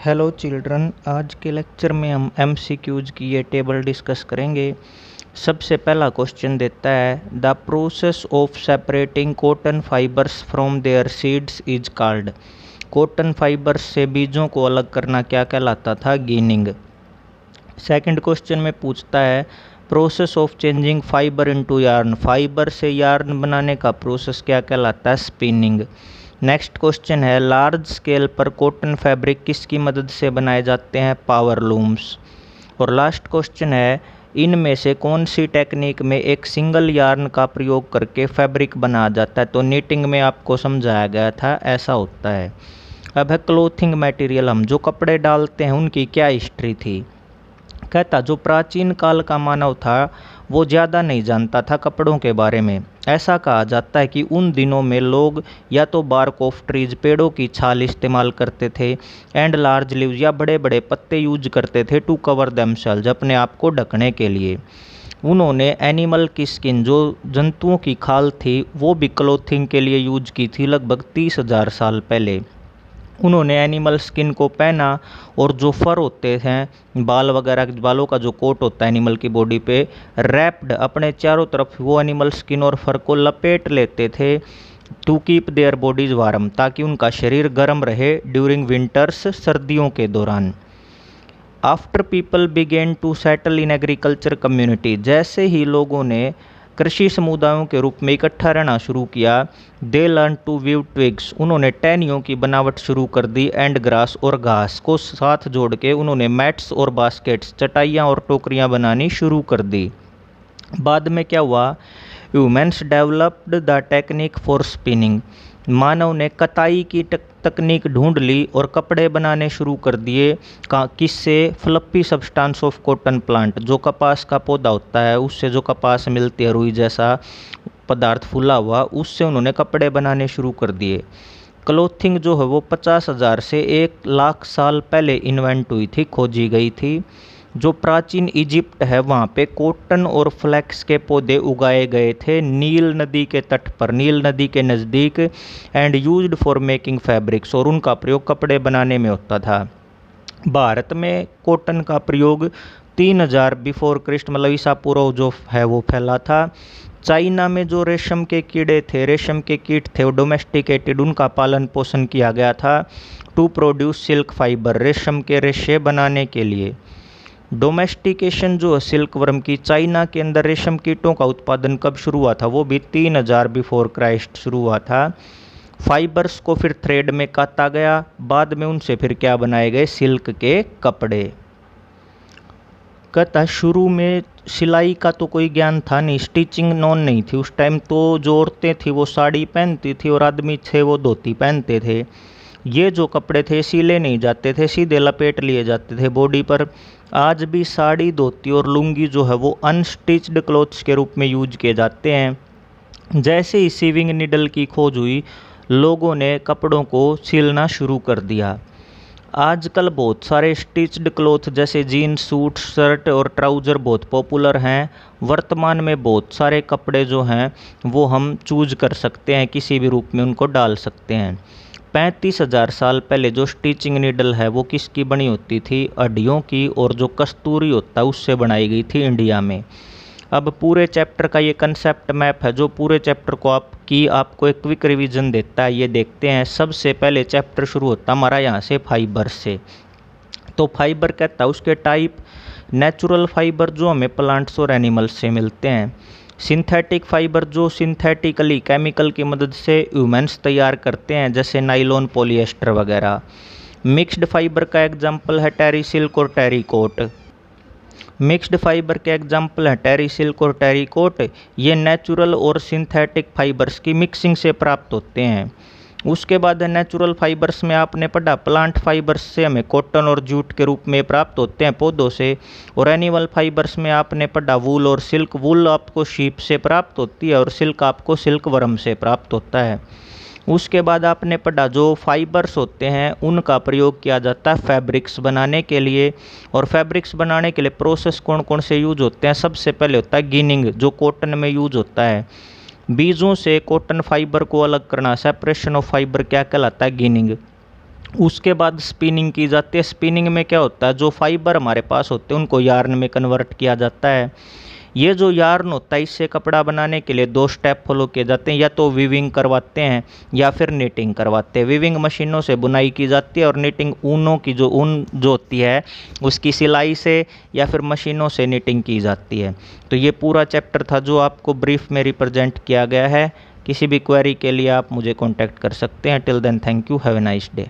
Hello children, आज के lecture में हम एमसीक्यूज की ये टेबल डिस्कस करेंगे। सबसे पहला क्वेश्चन देता है the process of separating cotton fibres from their seeds is called. Cotton fibres से बीजों को अलग करना क्या कहलाता था? गिनिंग। सेकंड क्वेश्चन में पूछता है process of changing fibre into yarn. Fibre से यार्न बनाने का प्रोसेस क्या कहलाता है? स्पिनिंग। नेक्स्ट क्वेश्चन है लार्ज स्केल पर कॉटन फैब्रिक किसकी मदद से बनाए जाते हैं? Power looms. और लास्ट क्वेश्चन है इनमें से कौन सी टेक्निक में एक सिंगल यार्न का प्रयोग करके फैब्रिक बनाया जाता है? तो नीटिंग में आपको समझाया गया था ऐसा होता है। अब है क्लोथिंग मटेरियल, हम जो कपड़े डालते हैं उनकी क्या हिस्ट्री थी? कहता जो प्राचीन काल का मानव था वो ज़्यादा नहीं जानता था कपड़ों के बारे में। ऐसा कहा जाता है कि उन दिनों में लोग या तो बार्क ऑफ ट्रीज पेड़ों की छाल इस्तेमाल करते थे एंड लार्ज लीव्स या बड़े बड़े पत्ते यूज करते थे टू कवर देमसेल्व्स, अपने आप को ढकने के लिए। उन्होंने एनिमल की स्किन, जो जंतुओं की खाल थी, वो भी क्लोथिंग के लिए यूज की थी लगभग 30,000 साल पहले। उन्होंने एनिमल स्किन को पहना और जो फर होते हैं, बाल वगैरह, बालों का जो कोट होता है एनिमल की बॉडी पे रैप्ड, अपने चारों तरफ वो एनिमल स्किन और फर को लपेट लेते थे to keep their bodies warm, ताकि उनका शरीर गर्म रहे ड्यूरिंग विंटर्स, सर्दियों के दौरान। After people begin to settle in agriculture community, जैसे ही लोगों ने कृषि समुदायों के रूप में इकट्ठा रहना शुरू किया, they learn to weave twigs, उन्होंने टहनियों की बनावट शुरू कर दी एंड ग्रास, और घास को साथ जोड़ के उन्होंने मैट्स और बास्केट्स, चटाइयाँ और टोकरियाँ बनानी शुरू कर दी। बाद में क्या हुआ? Humans developed the technique for spinning, मानव ने कताई की तकनीक ढूंढ ली और कपड़े बनाने शुरू कर दिए। किससे? Fluffy substance of cotton plant, जो कपास का पौधा होता है उससे जो कपास मिलती है, रुई जैसा पदार्थ फूला हुआ, उससे उन्होंने कपड़े बनाने शुरू कर दिए। क्लोथिंग जो है वो 50,000 से 1,00,000 साल पहले इन्वेंट हुई थी, खोजी गई थी। जो प्राचीन इजिप्ट है वहाँ पे कॉटन और फ्लैक्स के पौधे उगाए गए थे नील नदी के तट पर, नील नदी के नज़दीक, and used for making fabrics, और उनका प्रयोग कपड़े बनाने में होता था। भारत में कॉटन का प्रयोग 3000 बिफोर क्रिस्ट, मतलब ईसा पूर्व जो है वो फैला था। चाइना में जो रेशम के कीड़े थे, रेशम के कीट थे, वो डोमेस्टिकेटेड, उनका पालन पोषण किया गया था टू प्रोड्यूस सिल्क फाइबर, रेशम के रेशे बनाने के लिए। डोमेस्टिकेशन जो है सिल्क वर्म की, चाइना के अंदर रेशम कीटों का उत्पादन कब शुरू हुआ था? वो भी 3000 बिफोर क्राइस्ट शुरू हुआ था। फाइबर्स को फिर थ्रेड में काता गया, बाद में उनसे फिर क्या बनाए गए? सिल्क के कपड़े। कहता शुरू में सिलाई का तो कोई ज्ञान था नहीं, स्टिचिंग नॉन नहीं थी उस टाइम। तो जो औरतें थी वो साड़ी पहनती थी और आदमी थे वो धोती पहनते थे। ये जो कपड़े थे सिले नहीं जाते थे, सीधे लपेट लिए जाते थे बॉडी पर। आज भी साड़ी, धोती और लुंगी जो है वो अनस्टिच्ड क्लॉथ्स के रूप में यूज किए जाते हैं। जैसे ही सीविंग निडल की खोज हुई, लोगों ने कपड़ों को सिलना शुरू कर दिया। आजकल बहुत सारे स्टिच्ड क्लॉथ जैसे जीन्स, सूट, शर्ट और ट्राउज़र बहुत पॉपुलर हैं। वर्तमान में बहुत सारे कपड़े जो हैं वो हम चूज कर सकते हैं, किसी भी रूप में उनको डाल सकते हैं। 35,000 साल पहले जो स्टिचिंग नीडल है वो किसकी बनी होती थी? हड्डियों की, और जो कस्तूरी होता है उससे बनाई गई थी इंडिया में। अब पूरे चैप्टर का ये कंसेप्ट मैप है जो पूरे चैप्टर को आपको एक क्विक रिवीजन देता है। ये देखते हैं। सबसे पहले चैप्टर शुरू होता है हमारा यहाँ से फाइबर से। तो फाइबर कहता है उसके टाइप, नेचुरल फाइबर जो हमें प्लांट्स और एनिमल्स से मिलते हैं। सिंथेटिक फाइबर जो सिंथेटिकली केमिकल की मदद से ह्यूमन्स तैयार करते हैं, जैसे नाइलॉन, पॉलिएस्टर वगैरह। मिक्स्ड फाइबर का एग्जाम्पल है टेरी सिल्क और टेरीकोट। मिक्स्ड फाइबर के एग्जाम्पल हैं टेरी सिल्क और टेरीकोट। ये नेचुरल और सिंथेटिक फाइबर्स की मिक्सिंग से प्राप्त होते हैं। उसके बाद है नेचुरल फाइबर्स में आपने पढ़ा प्लांट फाइबर्स से हमें कॉटन और जूट के रूप में प्राप्त होते हैं पौधों से। और एनिमल फाइबर्स में आपने पढ़ा वूल और सिल्क। वूल आपको शीप से प्राप्त होती है और सिल्क आपको सिल्क वर्म से प्राप्त होता है। उसके बाद आपने पढ़ा जो फाइबर्स होते हैं उनका प्रयोग किया जाता है फैब्रिक्स बनाने के लिए। और फैब्रिक्स बनाने के लिए प्रोसेस कौन कौन से यूज होते हैं? सबसे पहले होता है गिनिंग, जो कॉटन में यूज होता है। बीजों से कॉटन फाइबर को अलग करना, सेपरेशन ऑफ फाइबर क्या कहलाता है? गिनिंग। उसके बाद स्पिनिंग की जाती है। स्पिनिंग में क्या होता है, जो फाइबर हमारे पास होते हैं उनको यार्न में कन्वर्ट किया जाता है। ये जो यार्न होता है इससे कपड़ा बनाने के लिए 2 स्टेप फॉलो किए जाते हैं, या तो वीविंग करवाते हैं या फिर नीटिंग करवाते हैं। वीविंग मशीनों से बुनाई की जाती है और नीटिंग ऊनों की जो ऊन जो होती है उसकी सिलाई से या फिर मशीनों से नीटिंग की जाती है। तो ये पूरा चैप्टर था जो आपको ब्रीफ में रिप्रेजेंट किया गया है। किसी भी क्वेरी के लिए आप मुझे कॉन्टैक्ट कर सकते हैं। Till then thank you, have a nice day.